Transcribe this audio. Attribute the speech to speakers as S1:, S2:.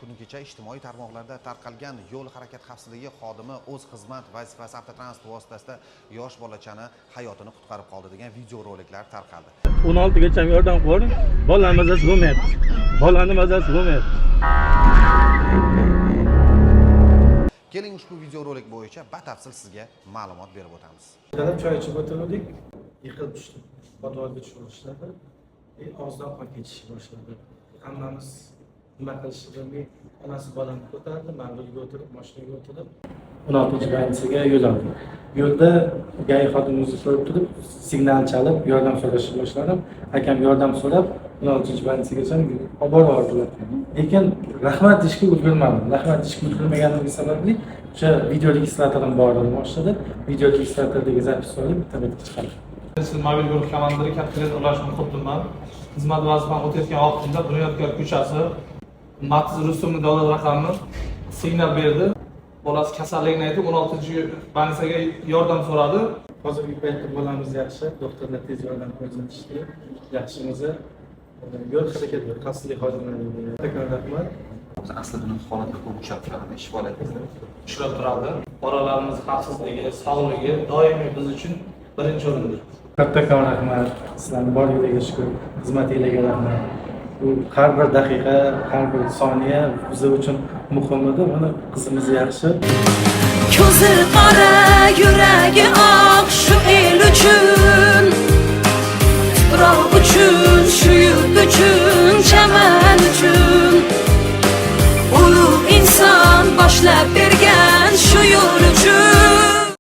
S1: kuni kecha ijtimoiy tarmoqlarda tarqalgan yo'l harakati xavfsizligi xodimi o'z xizmat vazifasi avtotransport vositasida yosh bolachani hayotini qutqarib qoldi degan videoroliklar tarqaldi.
S2: 16 gacha yordam ko'ring, bolani mazasi bo'lmayapti. Bolani mazasi bo'lmayapti.
S1: Keling ushbu videorolik bo'yicha batafsil sizga ma'lumot berib o'tamiz.
S3: Choy ichib o'tirdik, yiqilib tushdim. Potoga tushib boshladi. Og'zidan qon ketishni boshladi. Hammamiz nima qilishni bilmay, onasi bolani ko'tardi, men yo'lga o'tirib, mashinaga o'tirib 16-bansiga yo'l oldim. Yo'lda gai xodimimizni ko'rib turib, signal chalib, yordam so'rashni boshladim. Akam yordam so'rab 16-bansigacha olib bordilar. Lekin rahmat deshga ulgurmadim. Rahmat deshga ulgurmaganim sababli o'sha video registratorim bor edi boshida. Video registratordagi zapis olib bitta-bitta chiqardim.
S4: Siz mobil guruh komandiri kattalar ulashni qildim. Xizmat vazifamni o'tayotgan vaqtimda Bunyodkor ko'chasi Matiz rusumli davlat raqamini signal berdi. Bolasi kasalligini aytib 16-bansiga yordam so'radi.
S3: Hozirgi paytda bolamiz yaxshi, doktorlar tez yordam ko'rsatishdi. Yaxshimiz yo'l harakati xavfsizlik xodimlariga rahmat.
S5: Aslida buni holatda ko'p uchrab turadi, ish faoliyatida
S4: Ushlab turadi. Bolalarimiz xavfsizligi, sog'ligi doimiy biz uchun birinchi o'rinda.
S3: Kattakon rahmat. Sizlarning borligiga shukur, xizmatingizga rahmat. Bu har bir daqiqa, har bir soniya biz uchun muhim edi. Mana qizimiz yaxshi.
S6: Ko'zi qora, yuragi oq.